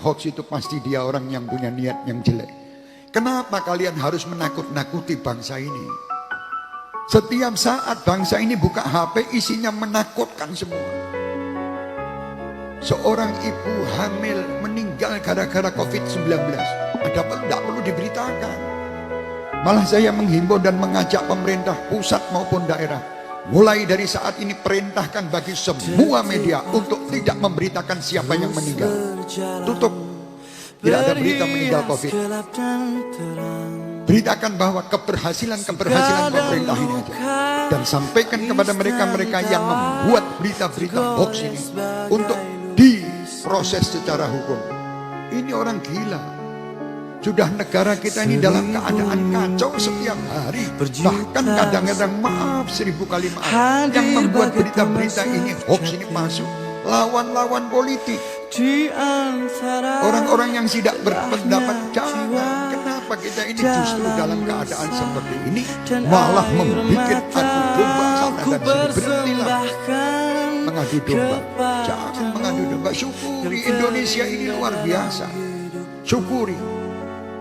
hoax itu pasti dia orang yang punya niat yang jelek. Kenapa kalian harus menakut-nakuti bangsa ini? Setiap saat bangsa ini buka HP isinya menakutkan semua. Seorang ibu hamil meninggal gara-gara COVID-19. Ada apa? Tidak perlu diberitakan. Malah saya menghimbau dan mengajak pemerintah pusat maupun daerah. Mulai dari saat ini perintahkan bagi semua media untuk tidak memberitakan siapa yang meninggal. Tutup. Tidak ada berita meninggal COVID. Beritakan bahwa keberhasilan pemerintah ini aja. Dan sampaikan kepada mereka-mereka yang membuat berita-berita hoax ini untuk diproses secara hukum. Ini orang gila. Sudah negara kita ini dalam keadaan kacau setiap hari. Bahkan kadang-kadang maaf 1000 kali maaf. Yang membuat berita-berita ini hoax ini masuk. Lawan-lawan politik. Orang-orang yang tidak berpendapat. Jangan. Kenapa kita ini justru dalam keadaan seperti ini malah membuat adu domba sana dan sini. Berhentilah mengadu domba. Jangan mengadu domba. Syukuri Indonesia ini luar biasa. Syukuri.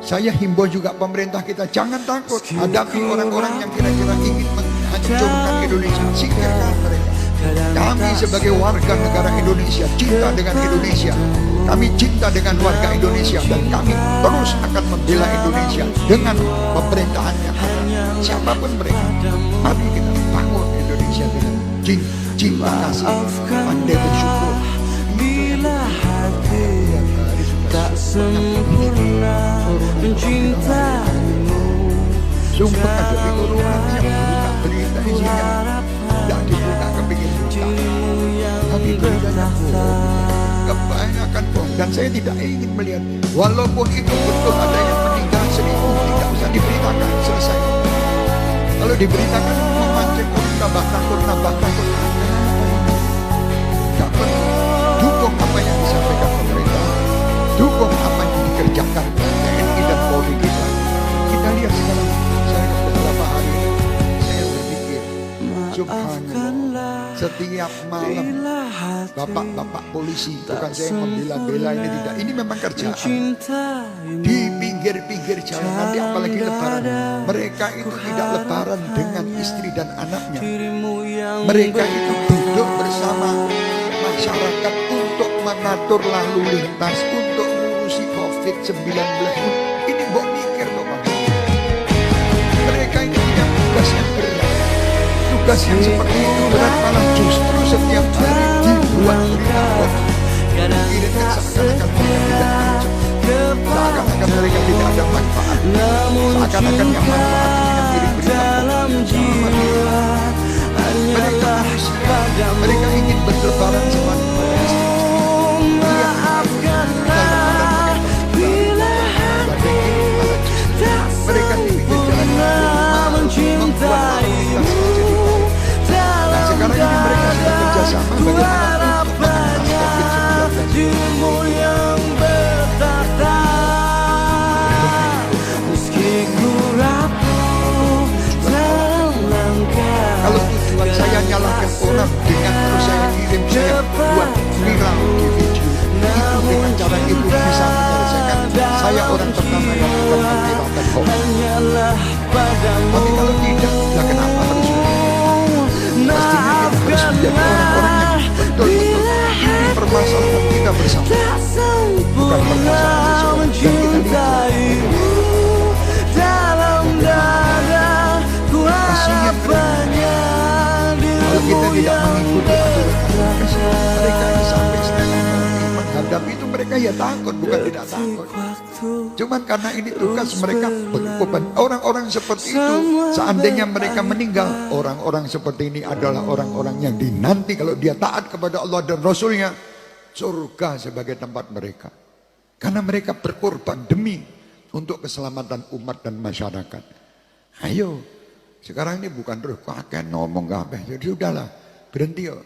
Saya himbau juga pemerintah kita, jangan takut hadapi orang-orang yang kira-kira ingin menghancurkan Indonesia. Singkirkan mereka. Kami sebagai warga negara Indonesia cinta dengan Indonesia. Kami cinta dengan warga Indonesia dan kami terus akan membela Indonesia dengan pemerintahan yang ada. Siapapun mereka, mari kita bangun Indonesia dengan cinta kasih, pandai bersyukur. Bila hati tak sempurna mencintaimu, sumpah ada di corona yang buka berita isinya tidak dibuka kepingin buka, tapi beritanya kebanyakan bohong. Dan saya tidak ingin melihat, walaupun itu betul ada yang meninggal 1000, tidak usah diberitakan, selesai. Kalau diberitakan memancing orang tambah takut. Tidak perlu. Dukung apa yang disampaikan pemerintah, dukung apa yang dikerjakan TNI dan Polri kita. Kita lihat sekarang, saya beberapa hari saya berpikir, subhanallah, setiap malam bapak-bapak polisi, bukan saya membela-bela ini, tidak, ini memang kerjaan di pinggir-pinggir jalan. Nanti apalagi lebaran, mereka itu tidak lebaran dengan istri dan anaknya. Mereka itu duduk bersama masyarakat untuk mengatur lalu lintas, untuk mengurusi COVID-19. Ini mbok mikir loh Pak. Mereka ini punya tugas yang berat. Tugas yang seperti itu berat, malah justru setiap hari dibuat berita hoax. Mengirimkan seakan-akan mereka tidak kerja, seakan-akan mereka tidak ada manfaat, seakan-akan yang manfaat dengan kirim berita hoax. Mereka manusia, mereka ingin berlebaran sama maafkanlah bila hati tak sempurna mencintaimu. Nah sekarang ini mereka sudah kerjasama bagaimana untuk mengentas COVID-19. Dirimu yang bertata, meski ku rapuh dalam langkah. Kalau tujuan saya nyalahkan orang dengan terus saya kirim, saya buat viral di video, itu dengan cara itu bisa menyelesaikan. Saya orang pertama yang akan memviralkan hoax. Tapi kalau tidak, ya kenapa harus? Pastinya kita harus menjadi orang-orang yang betul-betul ini permasalahan kita bersama, bukan permasalahan seseorang. Dan kita lihat kasihan kalau kita tidak mengikuti aturan. Mereka yang sampai setengah mati menghadapi itu, mereka ya takut, bukan tidak takut. Cuman karena ini tugas mereka berkorban. Orang-orang seperti itu, seandainya mereka meninggal, orang-orang seperti ini adalah orang-orang yang dinanti kalau dia taat kepada Allah dan Rasulnya, surga sebagai tempat mereka. Karena mereka berkorban demi untuk keselamatan umat dan masyarakat. Ayo, sekarang ini bukan terus kakek ngomong kabeh, jadi sudahlah, berhenti yo.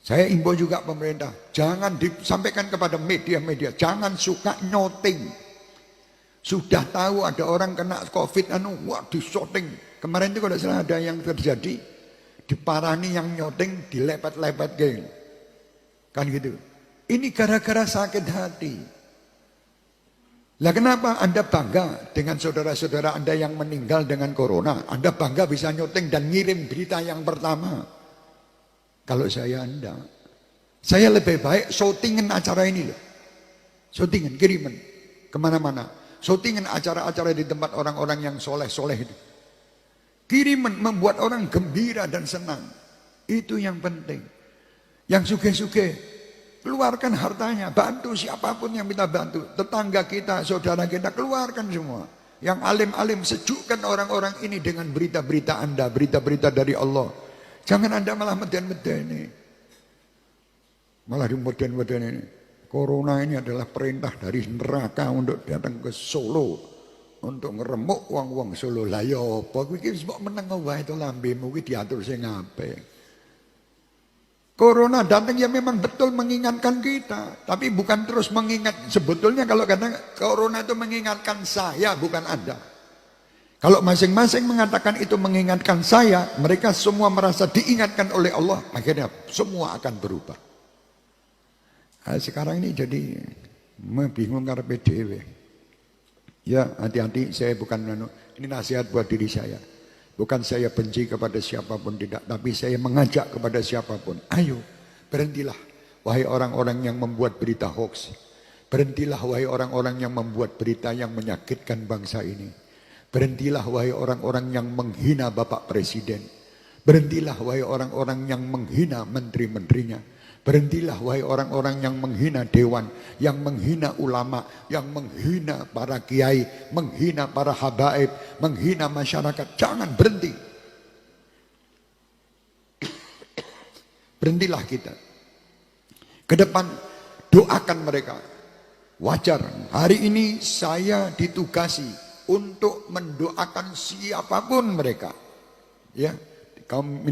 Saya imbau juga pemerintah, jangan disampaikan kepada media-media, jangan suka nyoting. Sudah tahu ada orang kena COVID, wah disoting. Kemarin itu kalau salah ada yang terjadi, diparani yang nyoting, dilepet-lepet geng. Kan gitu. Ini gara-gara sakit hati. Lah kenapa Anda bangga dengan saudara-saudara Anda yang meninggal dengan corona? Anda bangga bisa nyuting dan ngirim berita yang pertama. Kalau saya Anda, saya lebih baik syutingin acara ini loh. Syutingin, kiriman kemana-mana. Syutingin acara-acara di tempat orang-orang yang soleh-soleh itu. Kiriman membuat orang gembira dan senang. Itu yang penting. Yang suge-suge, keluarkan hartanya, bantu siapapun yang kita bantu. Tetangga kita, saudara kita, keluarkan semua. Yang alim-alim, sejukkan orang-orang ini dengan berita-berita Anda, berita-berita dari Allah. Jangan Anda malah meden-meden ini. Malah di meden-meden ini. Corona ini adalah perintah dari neraka untuk datang ke Solo. Untuk ngeremuk wong-wong Solo. Lah ya apa, kuwi iki mbok meneng wae to lambemu kuwi diatur sing apik. Corona datang ya memang betul mengingatkan kita. Tapi bukan terus mengingat. Sebetulnya kalau kata Corona itu mengingatkan saya, bukan Anda. Kalau masing-masing mengatakan itu mengingatkan saya, mereka semua merasa diingatkan oleh Allah. Akhirnya semua akan berubah. Nah, sekarang ini jadi bingung karepe dhewe. Ya hati-hati, saya bukan ini nasihat buat diri saya. Bukan saya benci kepada siapapun, tidak. Tapi saya mengajak kepada siapapun. Ayo, berhentilah. Wahai orang-orang yang membuat berita hoax. Berhentilah wahai orang-orang yang membuat berita yang menyakitkan bangsa ini. Berhentilah wahai orang-orang yang menghina Bapak Presiden. Berhentilah wahai orang-orang yang menghina menteri-menterinya. Berhentilah wahai orang-orang yang menghina dewan, yang menghina ulama, yang menghina para kiai, menghina para habaib, menghina masyarakat. Jangan berhenti. Berhentilah kita. Ke depan doakan mereka. Wajar, hari ini saya ditugasi untuk mendoakan siapapun mereka. Ya, kaum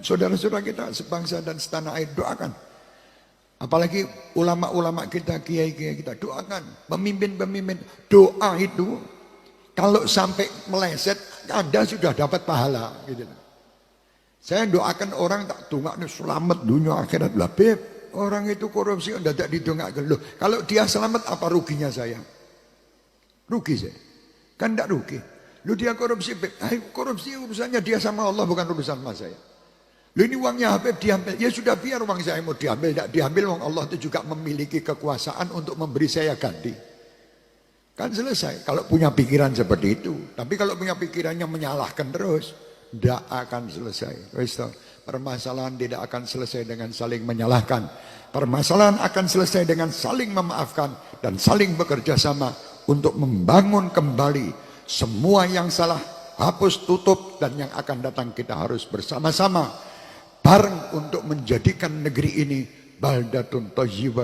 saudara-saudara kita sebangsa dan setanah air, doakan. Apalagi ulama-ulama kita, kiai-kiai kita, doakan. Pemimpin-pemimpin, doa itu kalau sampai meleset, Anda sudah dapat pahala. Gitu. Saya doakan orang tak dongak selamat dunia akhirat. Lah beb, orang itu korupsi Anda tak didongakkan. Loh, kalau dia selamat apa ruginya saya? Rugi saya. Kan tidak rugi. Lu dia korupsi, beb. Korupsi urusannya dia sama Allah, bukan urusan sama saya. Lu ini uangnya Habib diambil, ya sudah biar uang saya mau diambil, tidak diambil, uang Allah itu juga memiliki kekuasaan untuk memberi saya ganti. Kan selesai, kalau punya pikiran seperti itu. Tapi kalau punya pikirannya menyalahkan terus, tidak akan selesai. Permasalahan tidak akan selesai dengan saling menyalahkan. Permasalahan akan selesai dengan saling memaafkan dan saling bekerja sama untuk membangun kembali semua yang salah, hapus, tutup, dan yang akan datang kita harus bersama-sama bareng untuk menjadikan negeri ini baldatun thayyibah.